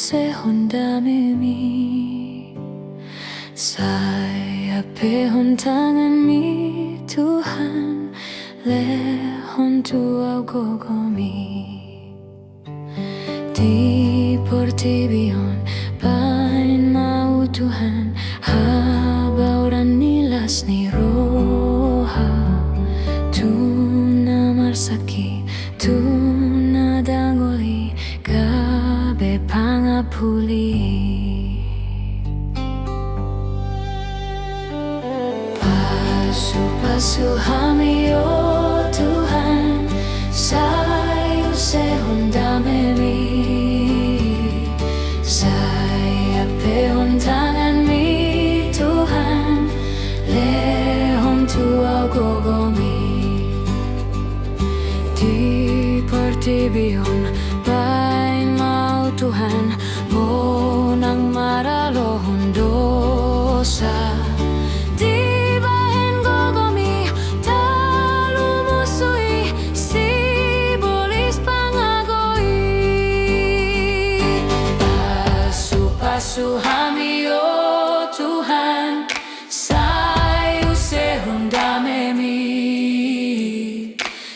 se hondamemi saya pehontanganmi Tuhan lehon tuau gogomi di portibion pain mau Tuhan habauran nilas ni roha tuna marsaki tuna dangoli gabe pangapuli pasu hami oh Tuhan sayu sehondamemi saya pehon tanganmi Tuhan lehon tuau gogomi di portibion pain mau Tuhan monang maralohon dosa Suhami oh Tuhan sayu sehondamemi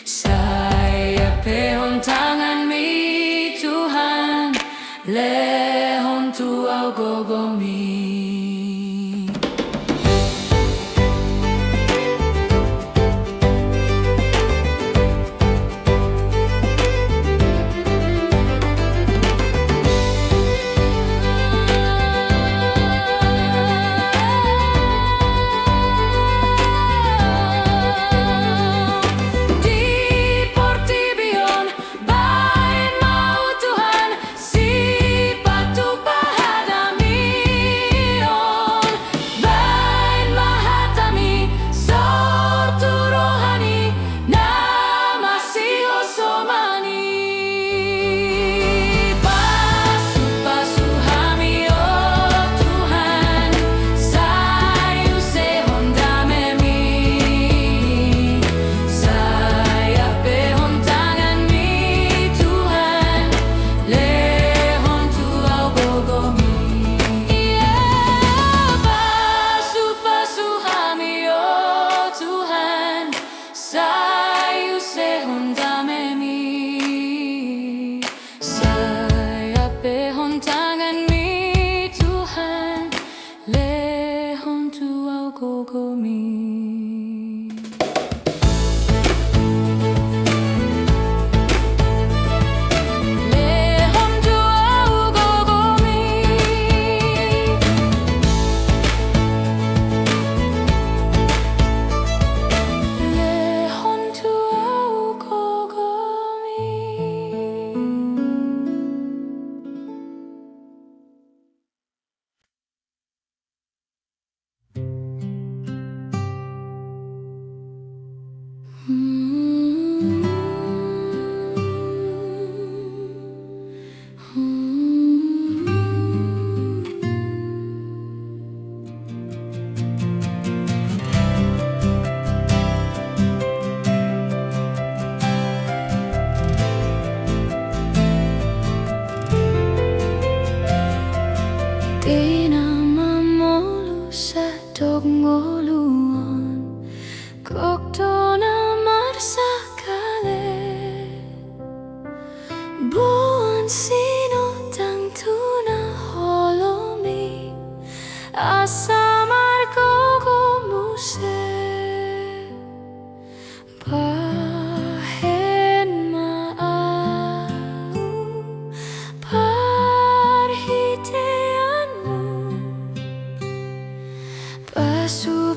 saya pehon tanganmi Tuhan lehon tuau gogomi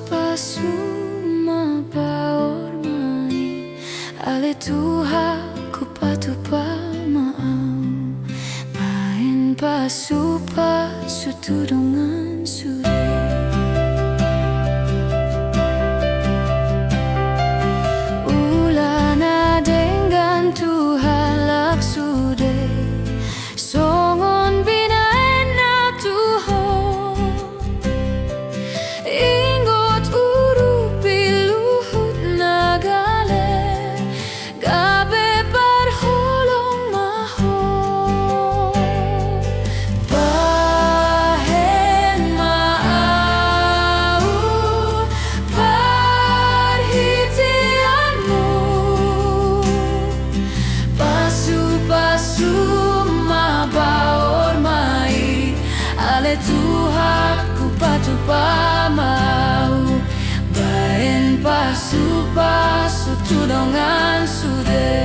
Pasu mabaor mai ale tuha kupatu pamaau main pasu tudungan suri ulana dengan tuhalak sude songon binaen na tuho ingot uru piluhut nagale gabe parholong maho tu pamau baen pasu-pasu tudongan sude.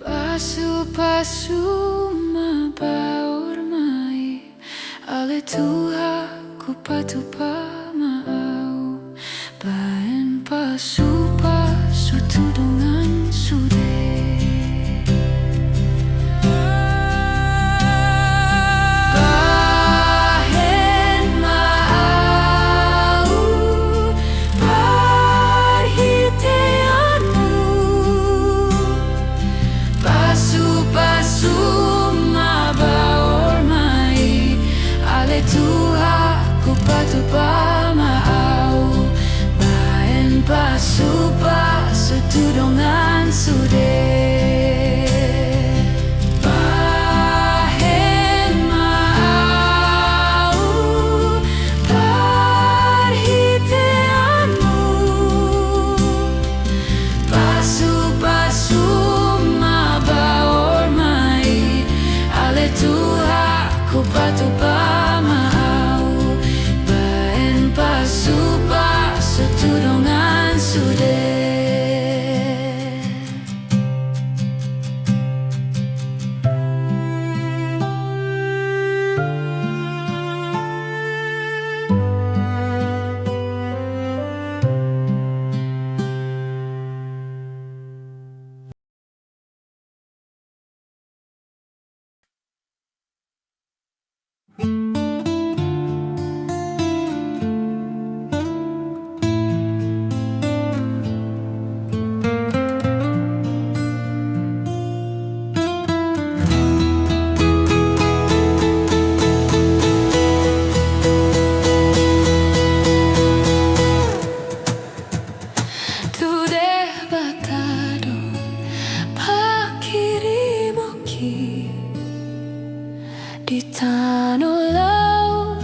Pasu-pasu mabaur mai ale tuha kupatu pamau baen pasu-pasu tudongan sude. Bahen mau parhiteanmu pasu-pasu mabaur mai ale tuha kupatu pamau baen pasu-pasu tudongan sude. Bahen mau parhiteanmu pasu-pasu tuha kupatu pamau baen pasu-pasu tudongan sude. Di tanah laut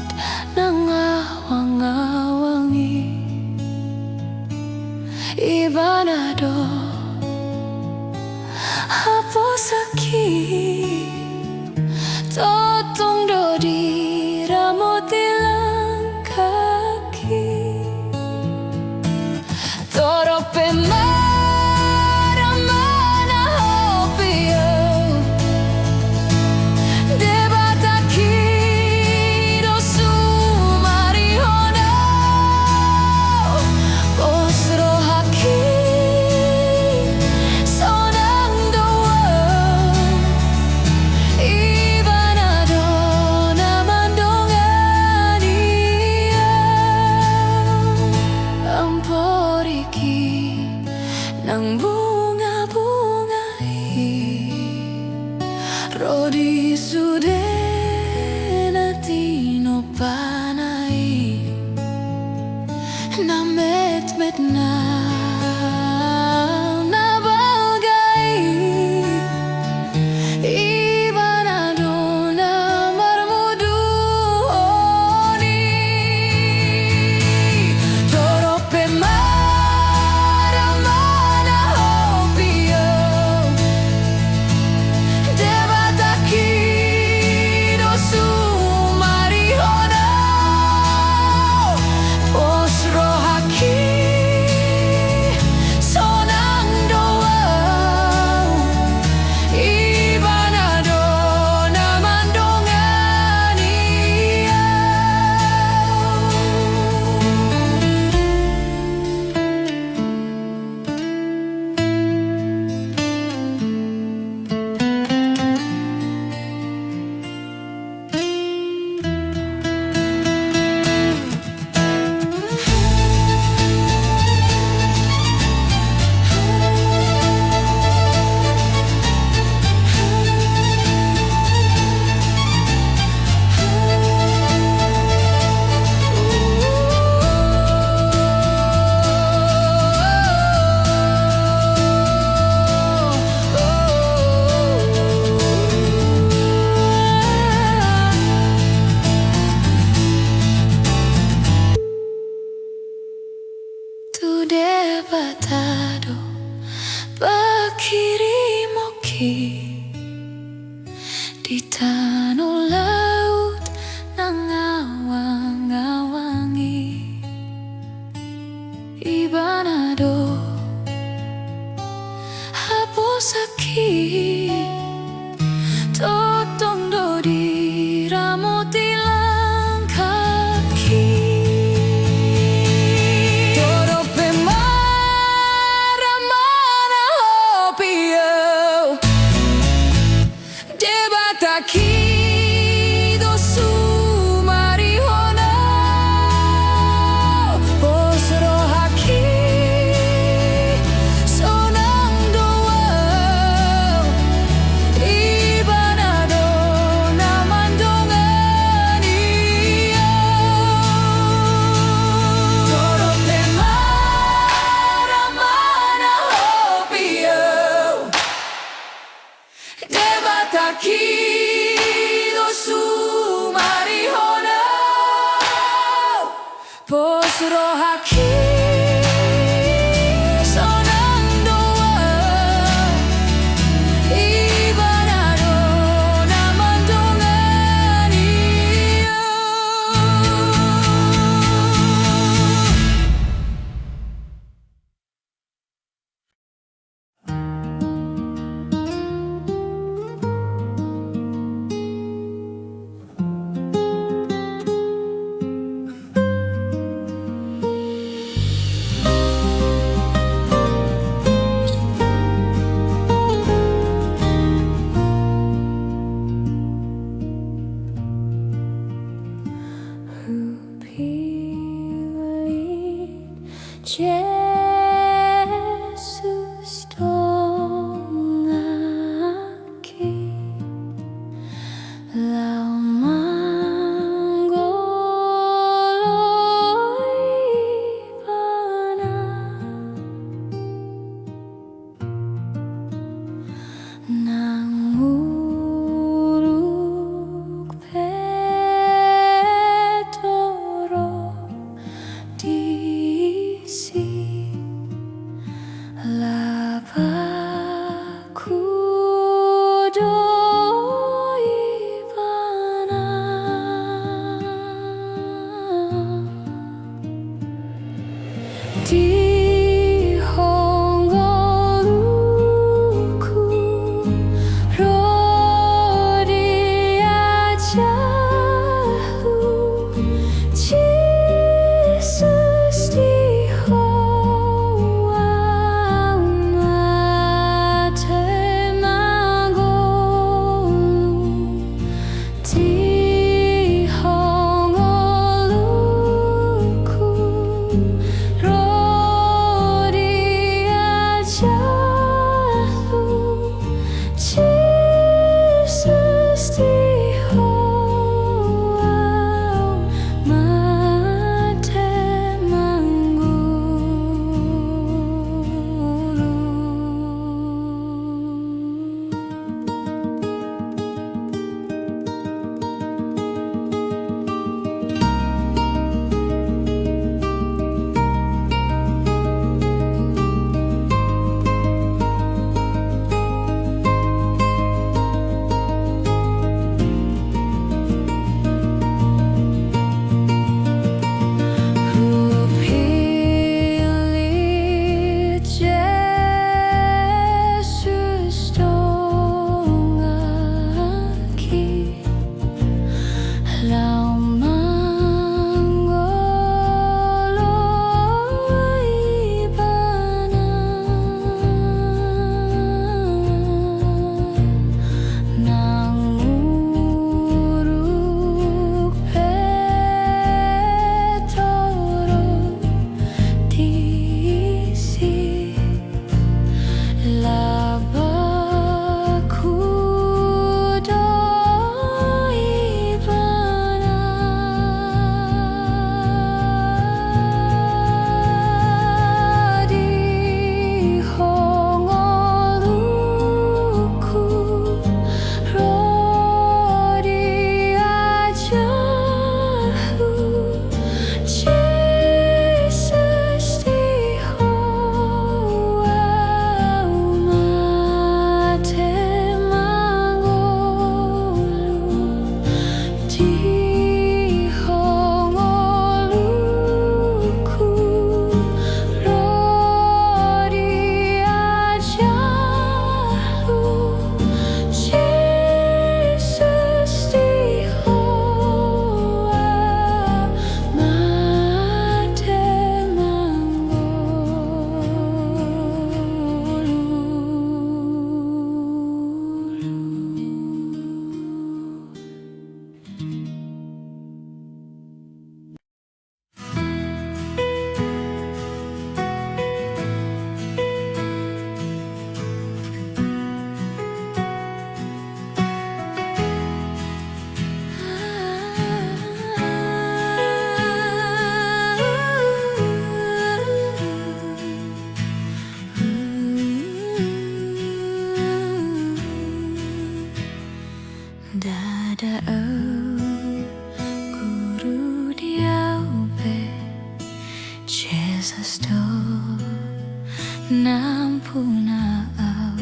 nang awang-awangi ibanado haposaki totong dodi ramotilang kaki torope nang bunga-bungai rodi sude natino panai na met na balgai ibanado na marmudu oni torope di tanah laut nangawang-awangi ibanado hapus sakit totong do diramu tilang kaki torope maramana hopio debataki dosu marihona posro haki sonang doa ibanado namandongan iyo torope maramana hopio debataki dosu marihona posro haki sonang doa ibanado namandongan iyo Dadao guru diaupe Jesus do nampunao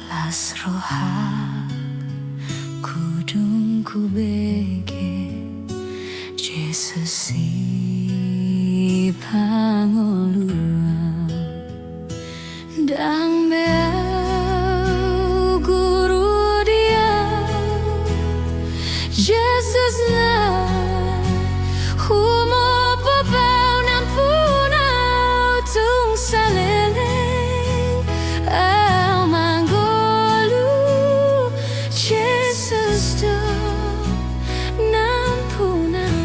las roha kudung kubege Jesus si pangoluan dang beau guru dia Jesus na humo papau nampunau tung saleleng au manggolu Jesus do nampunau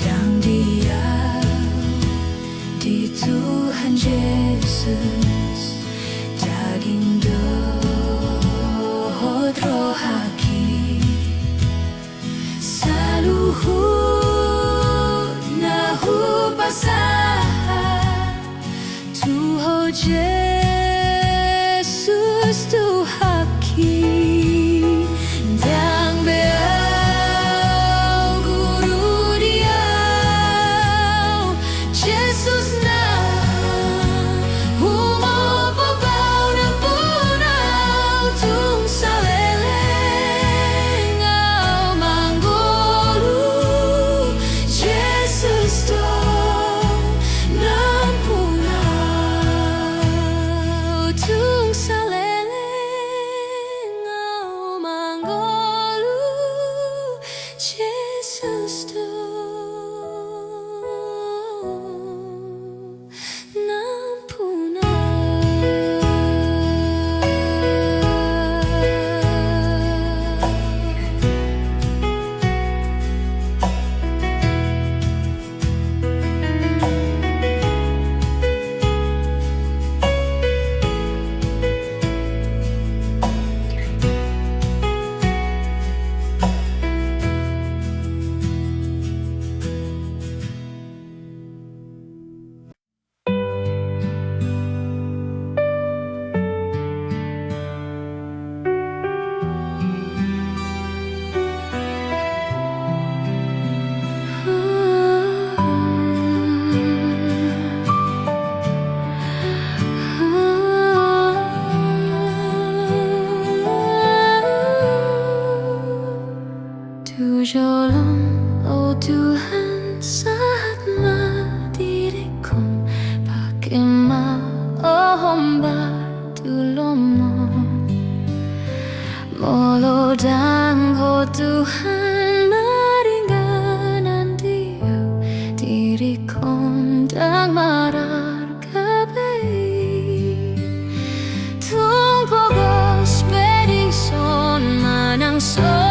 dang dia di Tuhan Yesus daging dohot rohaki saluhut nahu pasah Tuho Jesus Tuhaki dang beau guru diau Jesus na humo papau nampunau tung saleleng au manggolu Jesus do nampunau tung saleleng au manggolu Jesus do Shalom, oh Tuhan, saat madirikum pakai oh hamba tulomo molo dang oh Tuhan maringanan dia dirikum dang marar kabeh tung pogos pedison manang so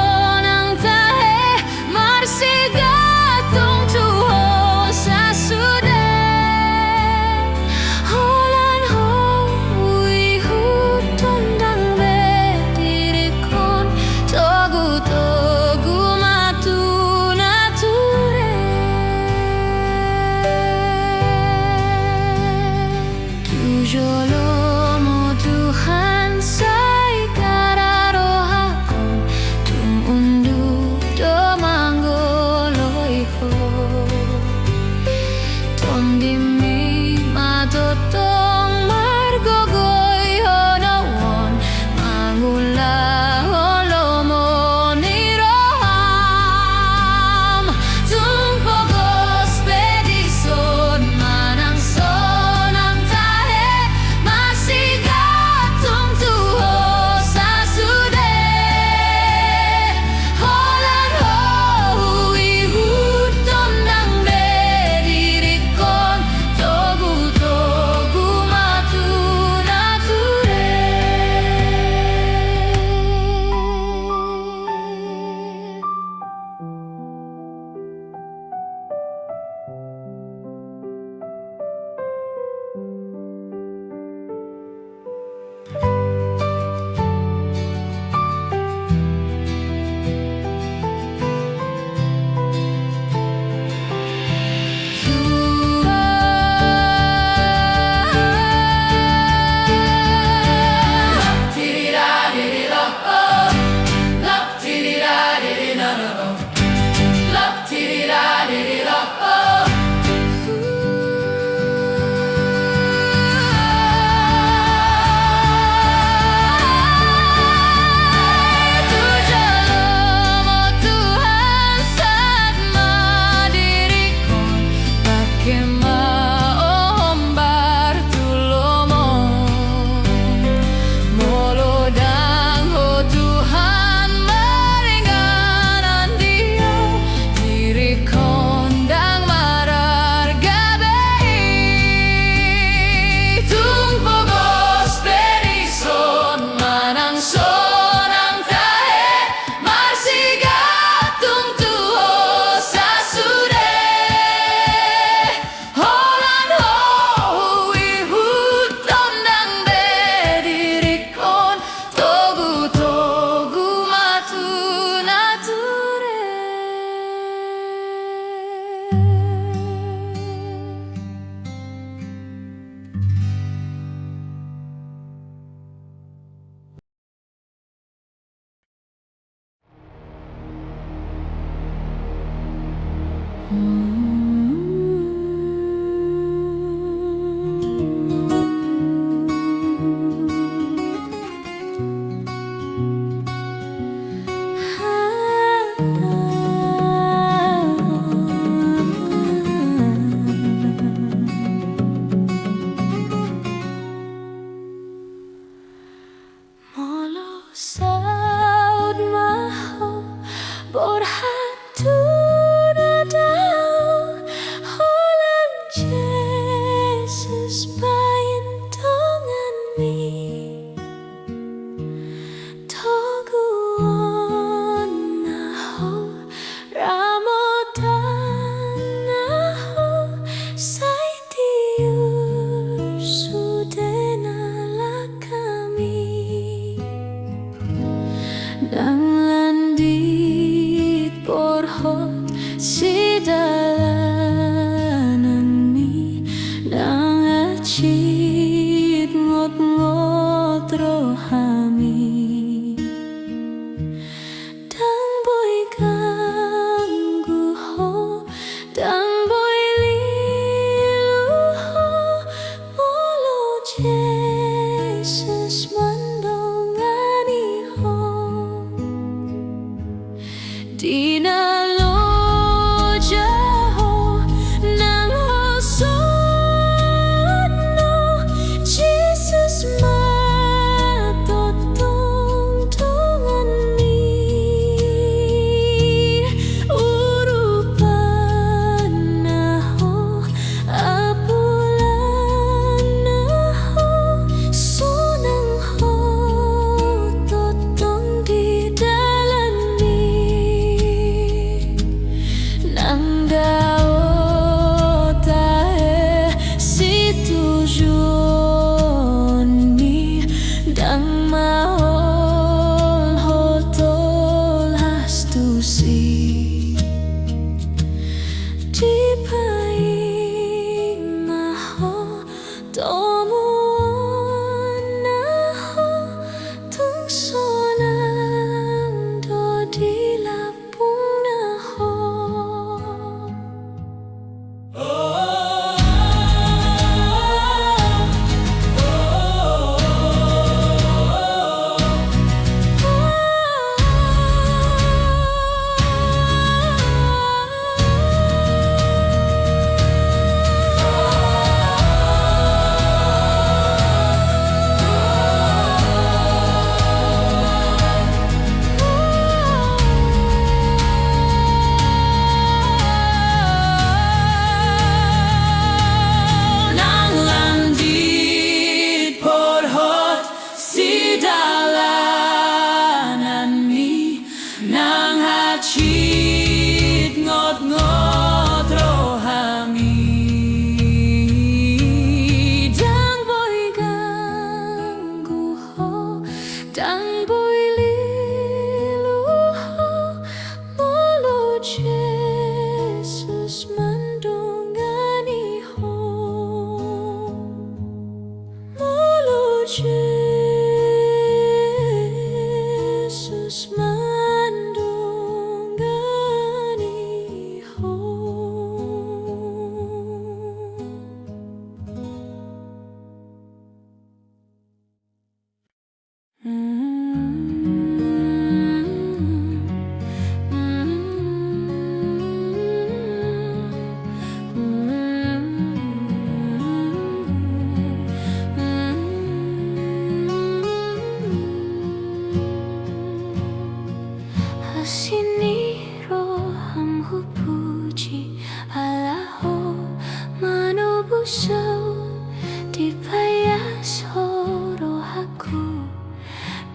rohani dan boy ganggu ho dan boy lilu ho molo Jesus mendongani ho Dina Dang boy lilu ho molo Jesus mendongani ho molo Jesus mendongani ho Sini rohamku puji Allah ho manubusau dipayas ho rohaku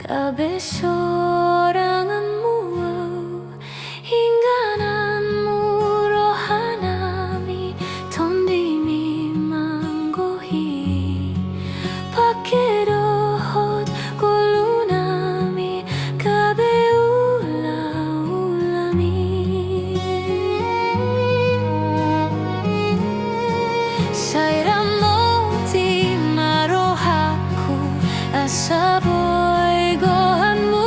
kabeh soranganmu hinggananmu rohanami tondimi manggohi pakerohot kulunami kabeh Sairamu ti marohaku asaboy gohanmu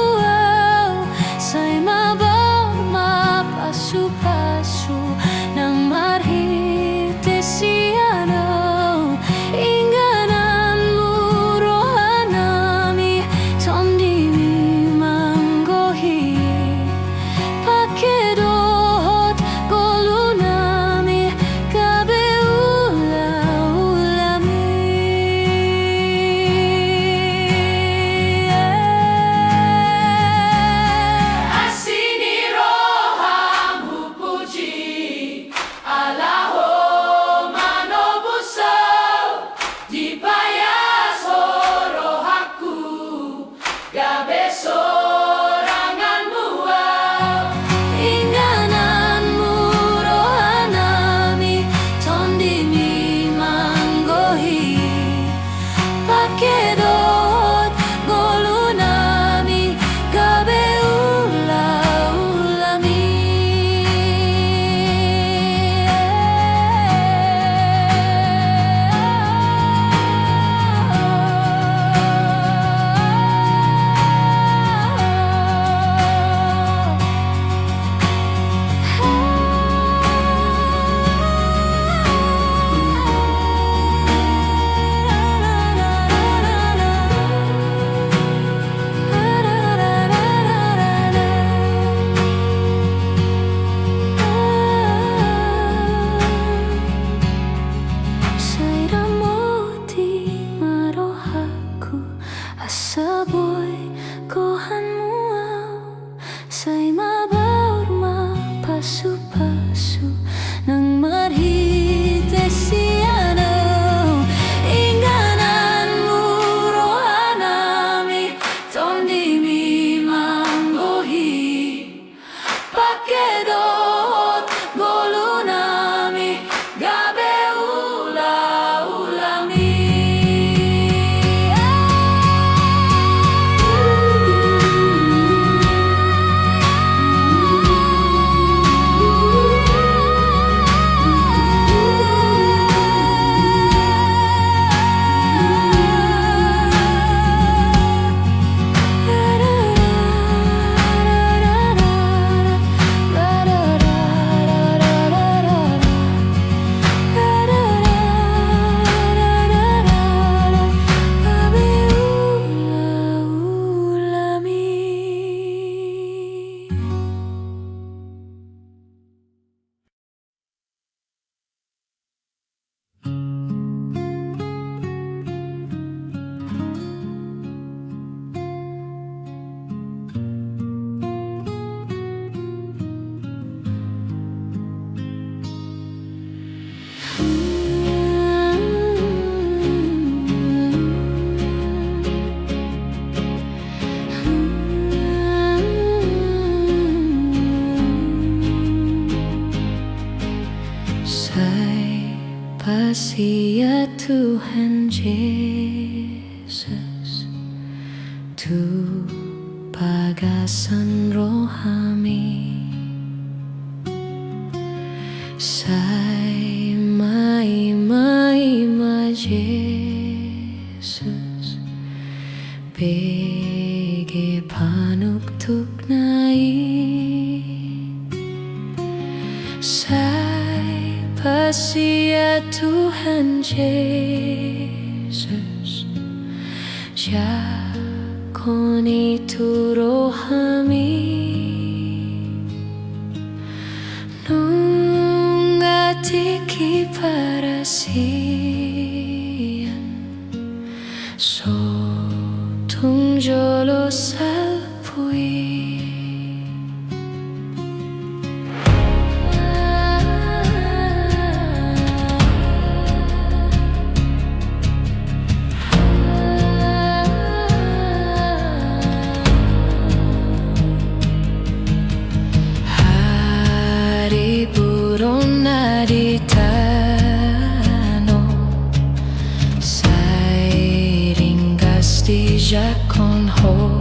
Kasaboy kohan muaw say mabaur mapasu-pasu nang marhite sianaw ingananmu rohanami tondimi manggohi pakedot golunami gabe ula-ulami. Kasih ya Tuhan Yesus, Tu pagasan rohami, say mai Yesus, bege panuktuk nai, kasih ya Tuhan Yesus, jakoni tu rohami, nungatiki parasian, sotung jolo salpui. Jakon ho,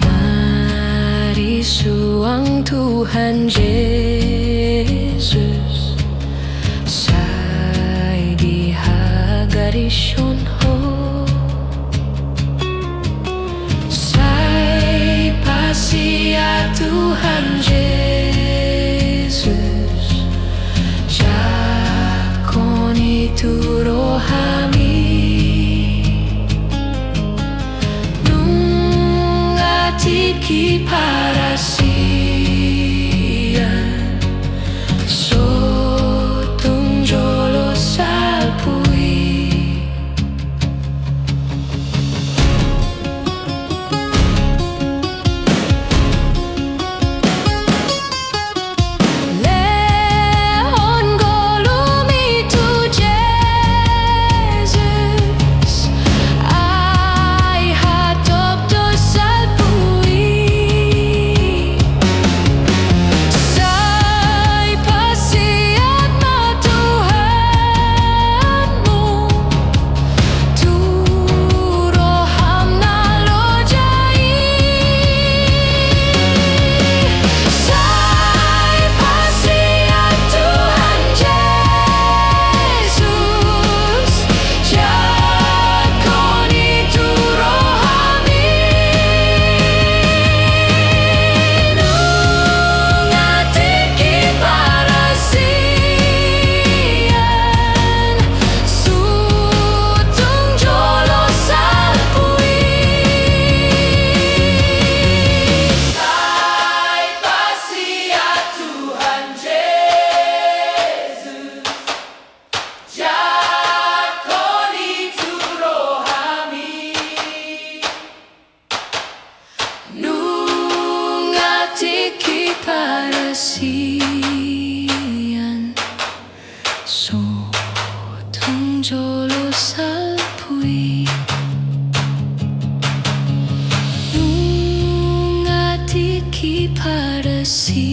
mari suang Tuhan Yesus, say dihagarishon ho, say pasia Tuhan Yesus, jakon itu rohami. Tiki parasian, sotung jolo salpui, jolo salpui Nungati ki parasian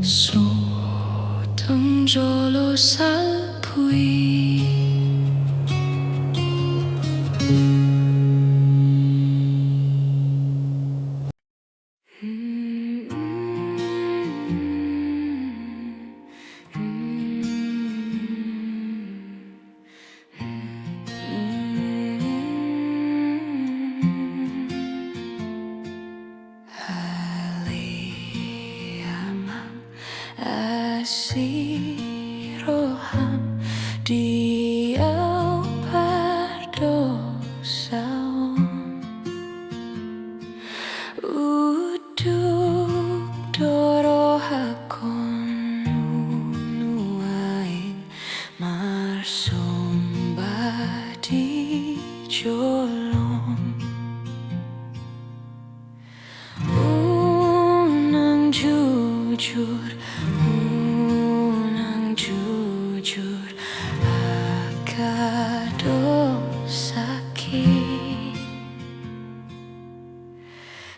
Soteng jolo salpui Asiroham diau pardosaon Uduk dorohakon nuaing marsombadi jolong Unang jujur sakit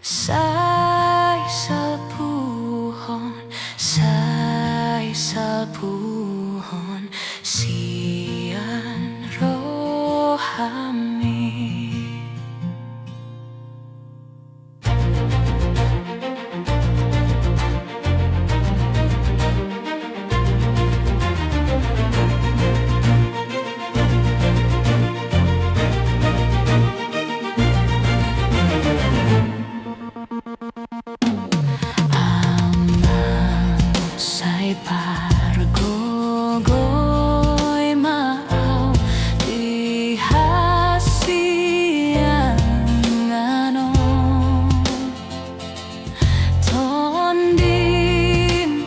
Sai salpuhon sian rohami Pargogoy maaw di hasiang ano Tondin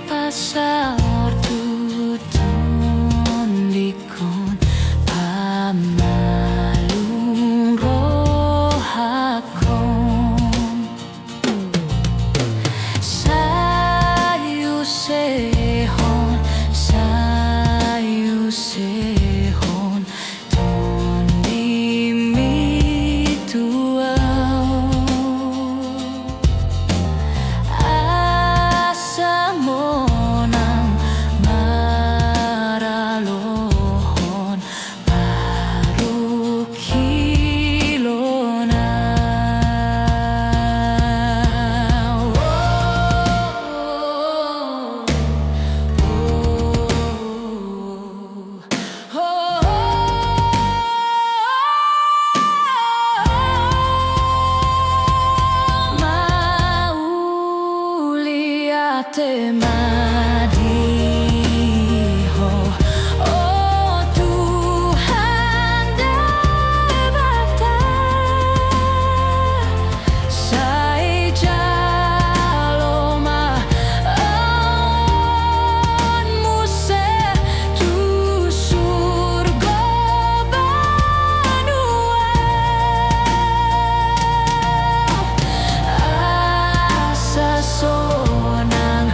pasar tutondikon pamalung rohakon Sehon tondi mituau asa monang maralohon baru kilona Temadiho Oh Tuhan debata Sai jaloma Muse tu surga banua Asa sonang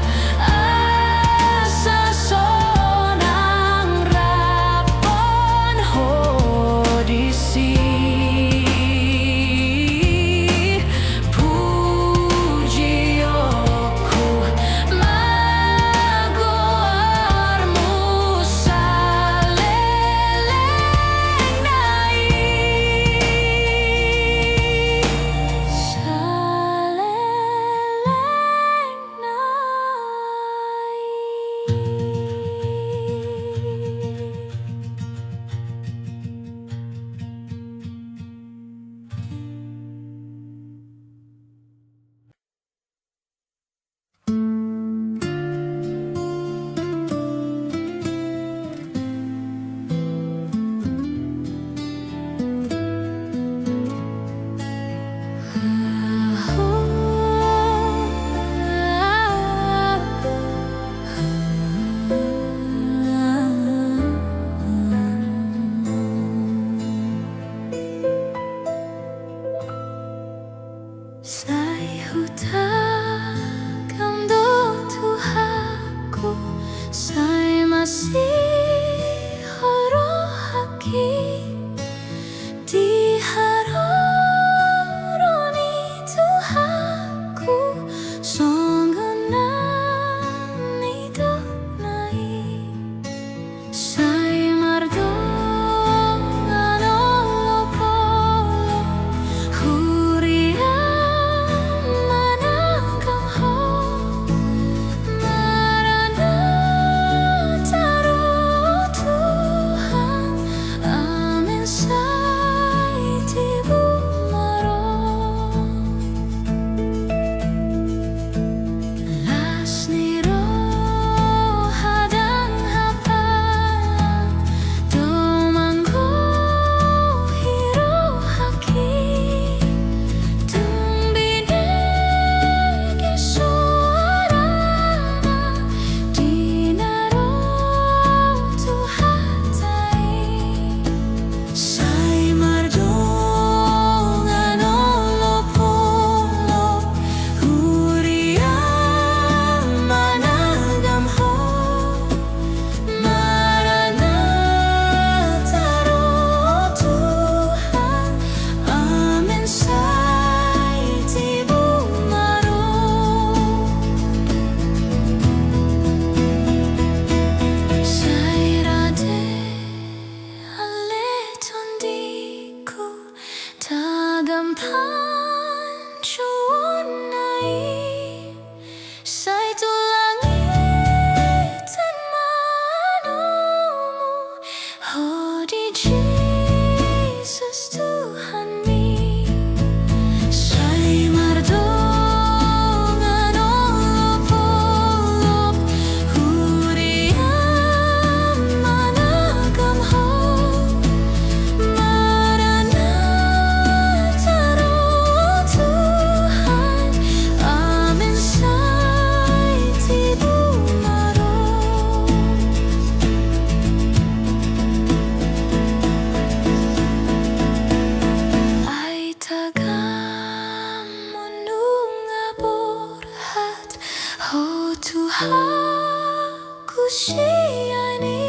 Tuhanku siani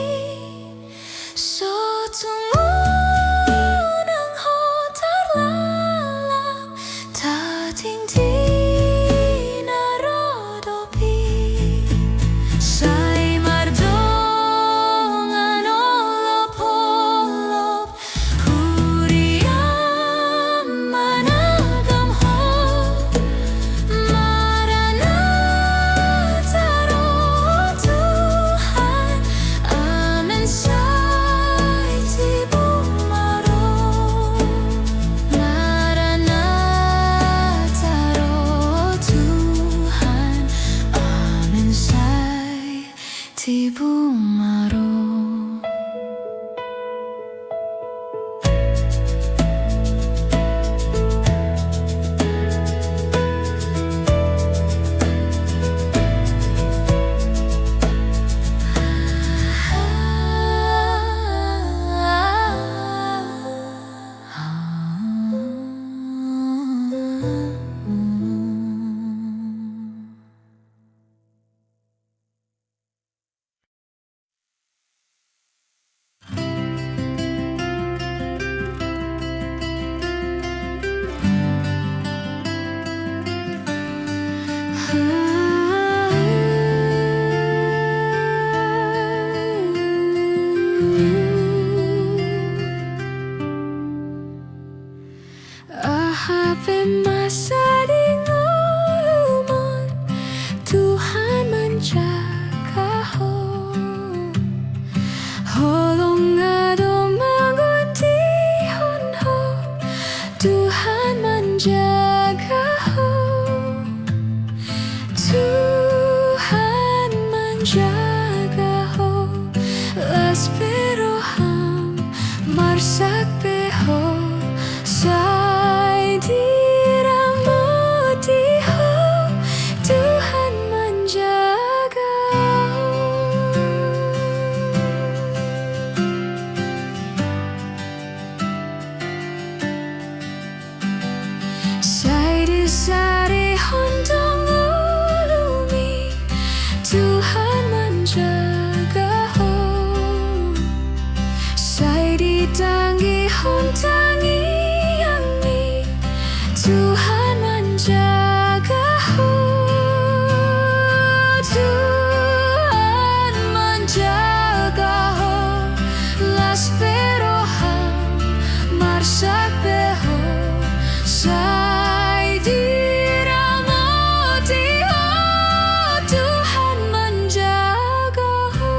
sotungu nang hotar lalap tating tinarodopi say mardongan olop-olop huriam managamho Maranatha roh Tuhan amin say tibumaro Maranatha roh Tuhan amin say tibumaro Ahape masa di ngulumon Tuhan menjaga ho Holong ado manguntihon ho Tuhan menjaga ho Tuhan menjaga ho Las peroham marsak peho Say diramoti ho Tuhan menjaga Say disari hondong ulumi Tuhan menjaga ho Say ditanggi hontangi yangi Tuhan menjaga ho Tuhan menjaga ho Las peroham marsak beho Say diramoti ho Tuhan menjaga ho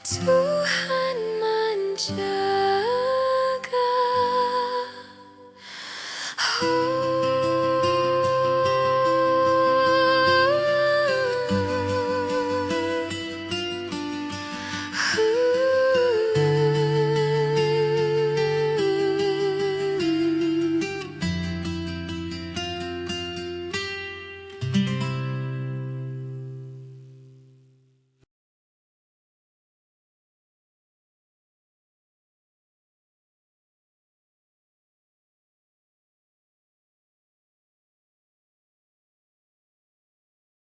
Tuhan menjaga